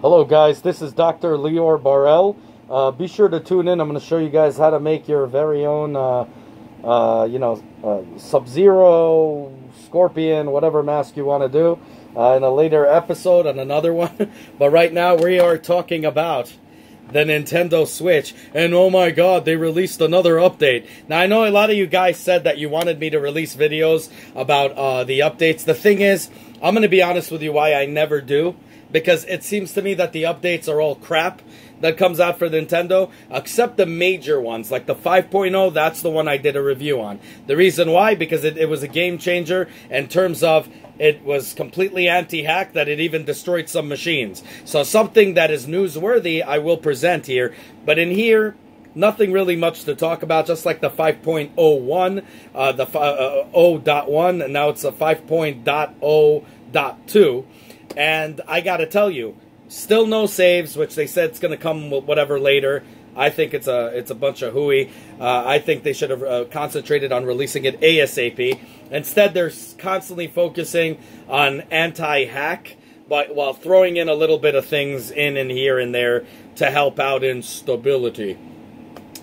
Hello guys, this is Dr. Lior Barel. Be sure to tune in. I'm going to show you guys how to make your very own, Sub-Zero, Scorpion, whatever mask you want to do in a later episode on another one. But right now we are talking about the Nintendo Switch, and oh my god, they released another update. Now, I know a lot of you guys said that you wanted me to release videos about the updates. The thing is, I'm going to be honest with you why I never do. Because it seems to me that the updates are all crap that comes out for Nintendo, except the major ones, like the 5.0, that's the one I did a review on. The reason why, because it was a game changer in terms of it was completely anti-hack, that it even destroyed some machines. So something that is newsworthy, I will present here. But in here, nothing really much to talk about, just like the 5.01, the 0.1, and now it's a 5.0.2. And I gotta tell you, still no saves, which they said it's gonna come with whatever later. I think it's a bunch of hooey. I think they should have concentrated on releasing it ASAP. Instead, they're constantly focusing on anti-hack, but while throwing in a little bit of things in and here and there to help out in stability.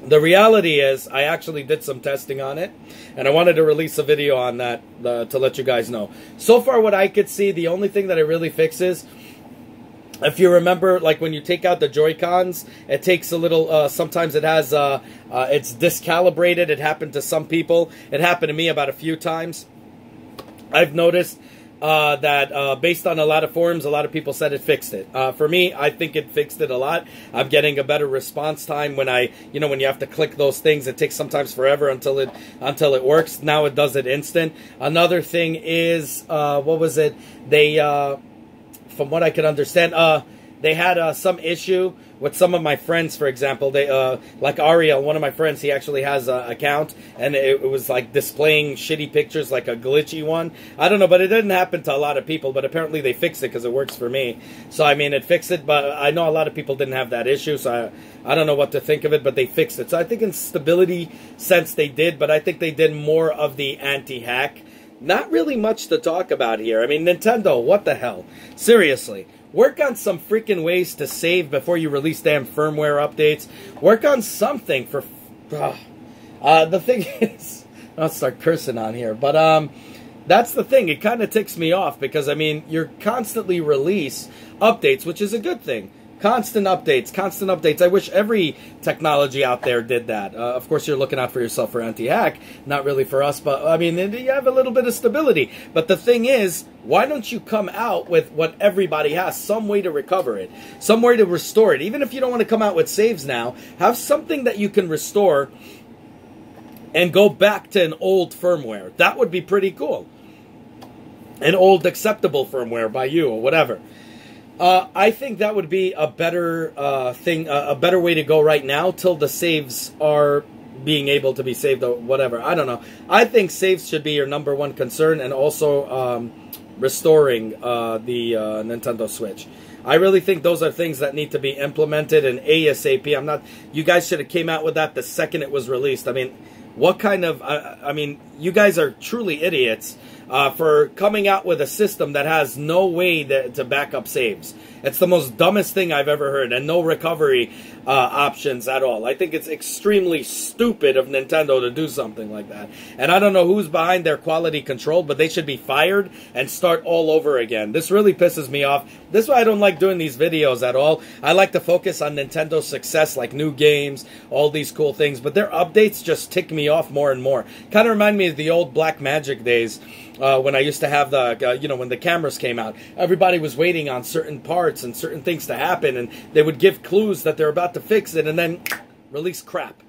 The reality is, I actually did some testing on it, and I wanted to release a video on that to let you guys know. So far, what I could see, the only thing that it really fixes, if you remember, like when you take out the Joy-Cons, it takes a little, sometimes it has, it's discalibrated. It happened to some people. It happened to me about a few times. I've noticed that based on a lot of forums, a lot of people said it fixed it. For me, I think it fixed it a lot. I'm getting a better response time when when you have to click those things. It takes sometimes forever until it works. Now it does it instant. Another thing is, what was it? They, from what I could understand, they had some issue with some of my friends, for example. They like Ariel, one of my friends, he actually has an account, and it was like displaying shitty pictures, like a glitchy one. I don't know, but it didn't happen to a lot of people, but apparently they fixed it because it works for me. So, I mean, it fixed it, but I know a lot of people didn't have that issue, so I don't know what to think of it, but they fixed it. So I think in stability sense they did, but I think they did more of the anti-hack. Not really much to talk about here. I mean, Nintendo, what the hell? Seriously. Work on some freaking ways to save before you release damn firmware updates. Work on something for... the thing is... I'll start cursing on here. But that's the thing. It kind of ticks me off because, I mean, you're constantly release updates, which is a good thing. Constant updates, constant updates. I wish every technology out there did that. Of course, you're looking out for yourself for anti-hack, not really for us, but, I mean, you have a little bit of stability. But the thing is, why don't you come out with what everybody has, some way to recover it, some way to restore it? Even if you don't want to come out with saves now, have something that you can restore and go back to an old firmware. That would be pretty cool. An old acceptable firmware by you or whatever. I think that would be a better thing, a better way to go right now till the saves are being able to be saved or whatever. I don't know. I think saves should be your #1 concern, and also restoring the Nintendo Switch. I really think those are things that need to be implemented in ASAP. You guys should have came out with that the second it was released. I mean, what kind of, I mean, you guys are truly idiots for coming out with a system that has no way to back up saves. It's the most dumbest thing I've ever heard, and no recovery options at all. I think it's extremely stupid of Nintendo to do something like that. And I don't know who's behind their quality control, but they should be fired and start all over again. This really pisses me off. This is why I don't like doing these videos at all. I like to focus on Nintendo's success, like new games, all these cool things, but their updates just tick me off more and more. Kind of remind me of the old Black Magic days. When I used to have the, when the cameras came out, everybody was waiting on certain parts and certain things to happen, and they would give clues that they're about to fix it, and then release crap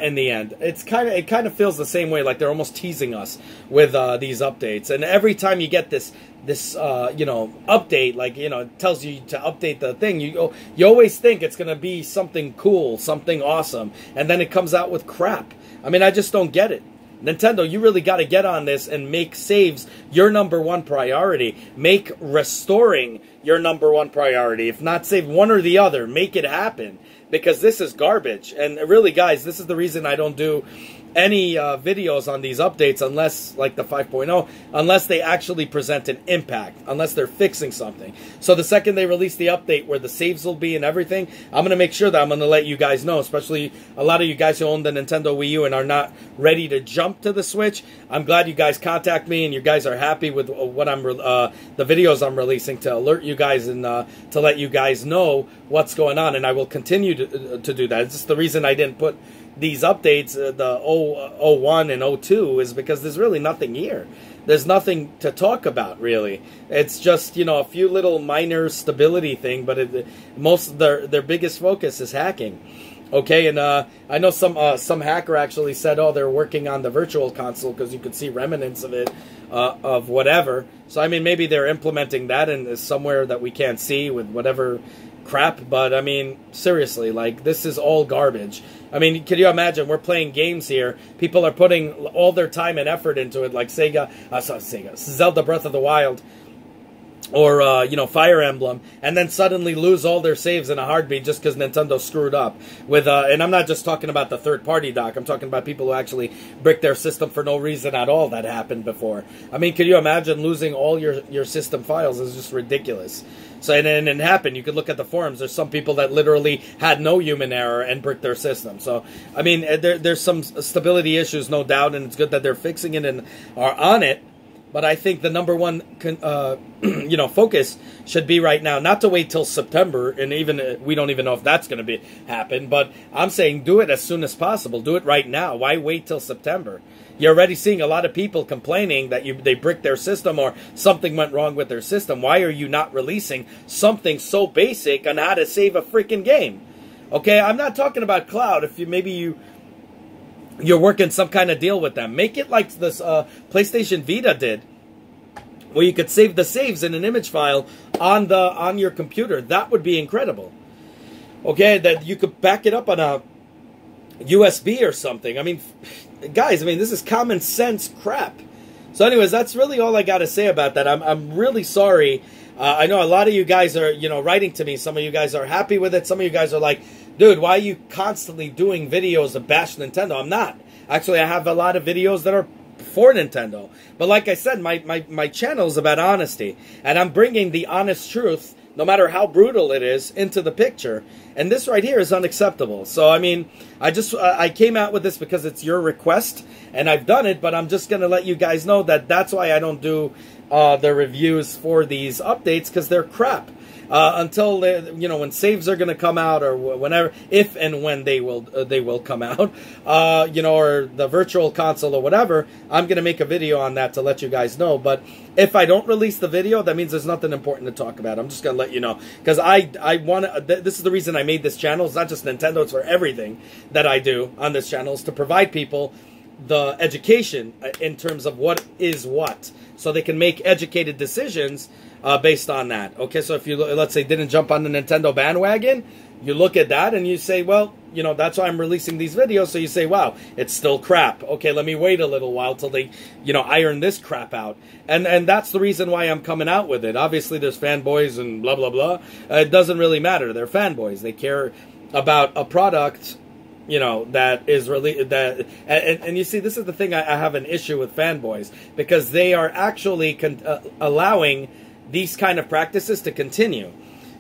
in the end. It kind of feels the same way, like they're almost teasing us with these updates. And every time you get this update, like, it tells you to update the thing, you always think it's going to be something cool, something awesome, and then it comes out with crap. I mean, I just don't get it. Nintendo, you really got to get on this and make saves your #1 priority. Make restoring your #1 priority. If not save, one or the other. Make it happen. Because this is garbage. And really, guys, this is the reason I don't do any videos on these updates unless, like the 5.0, unless they actually present an impact, unless they're fixing something. So the second they release the update where the saves will be and everything, I'm going to make sure that I'm going to let you guys know, especially a lot of you guys who own the Nintendo Wii U and are not ready to jump to the Switch. I'm glad you guys contact me and you guys are happy with what the videos I'm releasing to alert you guys and to let you guys know what's going on, and I will continue to do that. It's just the reason I didn't put these updates, the 01 and 02, is because there's really nothing here. There's nothing to talk about, really. It's just, you know, a few little minor stability thing, but most of their biggest focus is hacking. Okay, and I know some hacker actually said, oh, they're working on the virtual console because you could see remnants of it, of whatever. So, I mean, maybe they're implementing that in somewhere that we can't see with whatever crap, but I mean, seriously, like, this is all garbage. I mean, can you imagine, we're playing games here, people are putting all their time and effort into it, like Zelda Breath of the Wild, or, you know, Fire Emblem, and then suddenly lose all their saves in a heartbeat just because Nintendo screwed up with, and I'm not just talking about the third-party doc, I'm talking about people who actually brick their system for no reason at all. That happened before. I mean, can you imagine losing all your system files? Is just ridiculous. So, and it happened. You could look at the forums. There's some people that literally had no human error and bricked their system. So, I mean, there's some stability issues, no doubt, and it's good that they're fixing it and are on it. But I think the #1, you know, focus should be right now, not to wait till September, and even we don't even know if that's going to happen. But I'm saying do it as soon as possible. Do it right now. Why wait till September? You're already seeing a lot of people complaining that they bricked their system or something went wrong with their system. Why are you not releasing something so basic on how to save a freaking game? Okay, I'm not talking about cloud. If you're working some kind of deal with them, make it like this PlayStation Vita did, where you could save the saves in an image file on your computer. That would be incredible. Okay, that you could back it up on a USB or something. I mean, guys, I mean, this is common sense crap. So anyways, that's really all I got to say about that. I'm really sorry. I know a lot of you guys are, you know, writing to me. Some of you guys are happy with it. Some of you guys are like, dude, why are you constantly doing videos of bash Nintendo? I'm not. Actually, I have a lot of videos that are for Nintendo. But like I said, my channel is about honesty. And I'm bringing the honest truth, no matter how brutal it is, into the picture. And this right here is unacceptable. So, I mean, I came out with this because it's your request, and I've done it, but I'm just going to let you guys know that that's why I don't do the reviews for these updates, because they're crap. Until you know, when saves are going to come out, or whenever, if and when they will come out, you know, or the virtual console or whatever, I'm going to make a video on that to let you guys know. But if I don't release the video, that means there's nothing important to talk about. I'm just going to let you know, because I want to. This is the reason I made this channel. It's not just Nintendo; it's for everything that I do on this channel, is to provide people the education in terms of what is what, so they can make educated decisions based on that. Okay, so if you, let's say, didn't jump on the Nintendo bandwagon, you look at that and you say, well, you know, that's why I'm releasing these videos. So you say, wow, it's still crap. Okay, let me wait a little while till they, you know, iron this crap out. And that's the reason why I'm coming out with it. Obviously, there's fanboys and blah, blah, blah. It doesn't really matter. They're fanboys. They care about a product, you know, that is really, that, and you see, this is the thing I have an issue with fanboys, because they are actually allowing these kind of practices to continue.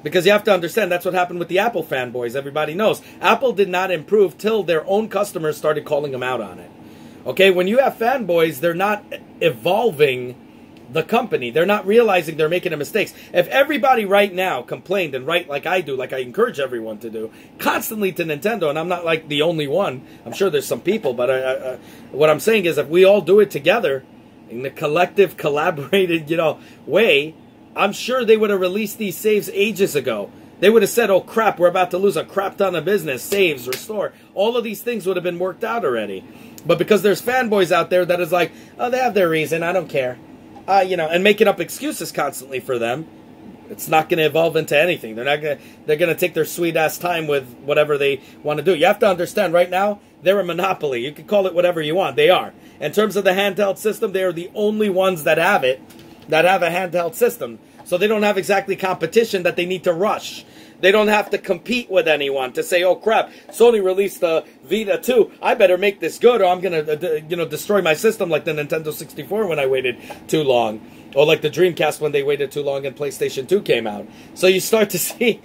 Because you have to understand, that's what happened with the Apple fanboys. Everybody knows. Apple did not improve till their own customers started calling them out on it. Okay, when you have fanboys, they're not evolving the company. They're not realizing they're making mistakes. If everybody right now complained and write like I do, like I encourage everyone to do, constantly to Nintendo, and I'm not like the only one. I'm sure there's some people, but what I'm saying is if we all do it together in the collective, collaborated, you know, way, I'm sure they would have released these saves ages ago. They would have said, oh crap, we're about to lose a crap ton of business, saves, restore. All of these things would have been worked out already. But because there's fanboys out there that is like, oh, they have their reason, I don't care. You know, and making up excuses constantly for them, it's not going to evolve into anything. They're going to take their sweet ass time with whatever they want to do. You have to understand, right now, they're a monopoly. You can call it whatever you want. They are. In terms of the handheld system, they are the only ones that have it, that have a handheld system. So they don't have exactly competition that they need to rush. They don't have to compete with anyone to say, oh crap, Sony released the Vita 2. I better make this good or I'm going to, destroy my system like the Nintendo 64 when I waited too long. Or like the Dreamcast when they waited too long and PlayStation 2 came out. So you start to see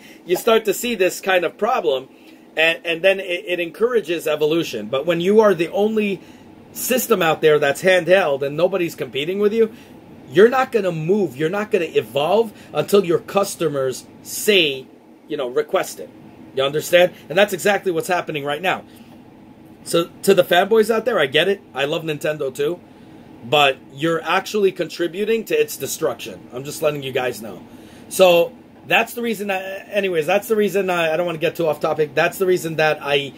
this kind of problem, and then it encourages evolution. But when you are the only system out there that's handheld and nobody's competing with you, you're not going to move, you're not going to evolve until your customers say, request it. You understand? And that's exactly what's happening right now. So to the fanboys out there, I get it. I love Nintendo too. But you're actually contributing to its destruction. I'm just letting you guys know. So that's the reason, that's the reason I don't want to get too off topic. That's the reason that I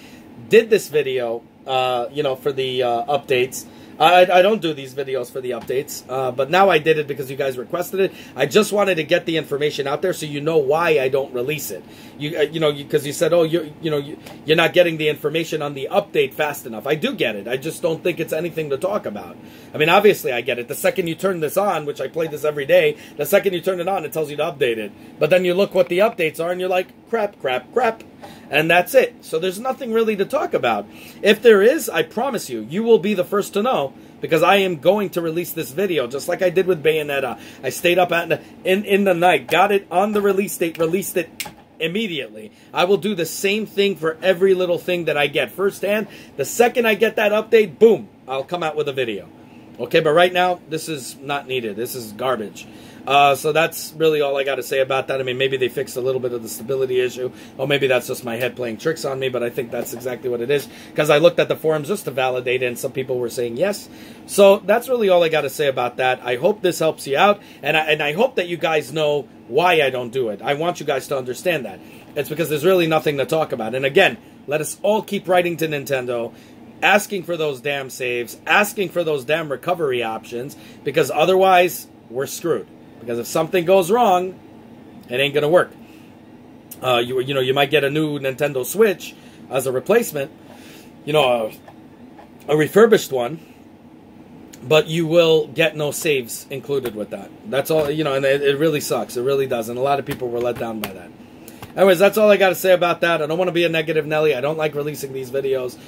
did this video, for the updates. I don't do these videos for the updates, but now I did it because you guys requested it. I just wanted to get the information out there so you know why I don't release it. Because you said, oh, you're not getting the information on the update fast enough. I do get it. I just don't think it's anything to talk about. I mean, obviously I get it. The second you turn this on, which I play this every day, the second you turn it on, it tells you to update it. But then you look what the updates are and you're like, crap, crap, crap. And that's it. So there's nothing really to talk about. If there is, I promise you, you will be the first to know, because I am going to release this video, just like I did with Bayonetta. I stayed up in the night, got it on the release date, released it immediately. I will do the same thing for every little thing that I get firsthand. The second I get that update, boom, I'll come out with a video. Okay, but right now, this is not needed. This is garbage. So that's really all I got to say about that. I mean, maybe they fixed a little bit of the stability issue, or maybe that's just my head playing tricks on me, but I think that's exactly what it is, because I looked at the forums just to validate it, and some people were saying yes. So that's really all I got to say about that. I hope this helps you out, and I hope that you guys know why I don't do it. I want you guys to understand that. It's because there's really nothing to talk about. And again, let us all keep writing to Nintendo, asking for those damn saves, asking for those damn recovery options, because otherwise, we're screwed. Because if something goes wrong, it ain't gonna work. You might get a new Nintendo Switch as a replacement, a refurbished one, but you will get no saves included with that. That's all, and it really sucks. It really does, and a lot of people were let down by that. Anyways, that's all I got to say about that. I don't want to be a negative Nelly. I don't like releasing these videos,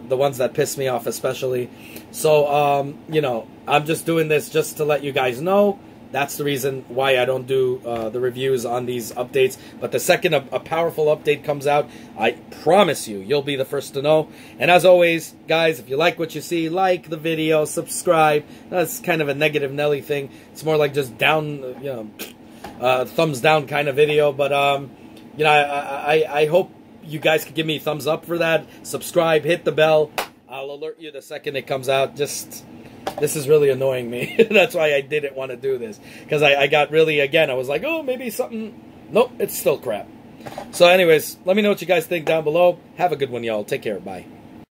the ones that piss me off especially. So, I'm just doing this just to let you guys know. That's the reason why I don't do the reviews on these updates. But the second a powerful update comes out, I promise you, you'll be the first to know. And as always, guys, if you like what you see, like the video, subscribe. That's kind of a negative Nelly thing. It's more like just down, thumbs down kind of video. But, I hope you guys can give me a thumbs up for that. Subscribe, hit the bell. I'll alert you the second it comes out. This is really annoying me. That's why I didn't want to do this. Because I got really, again, I was like, oh, maybe something. Nope, it's still crap. So anyways, let me know what you guys think down below. Have a good one, y'all. Take care. Bye.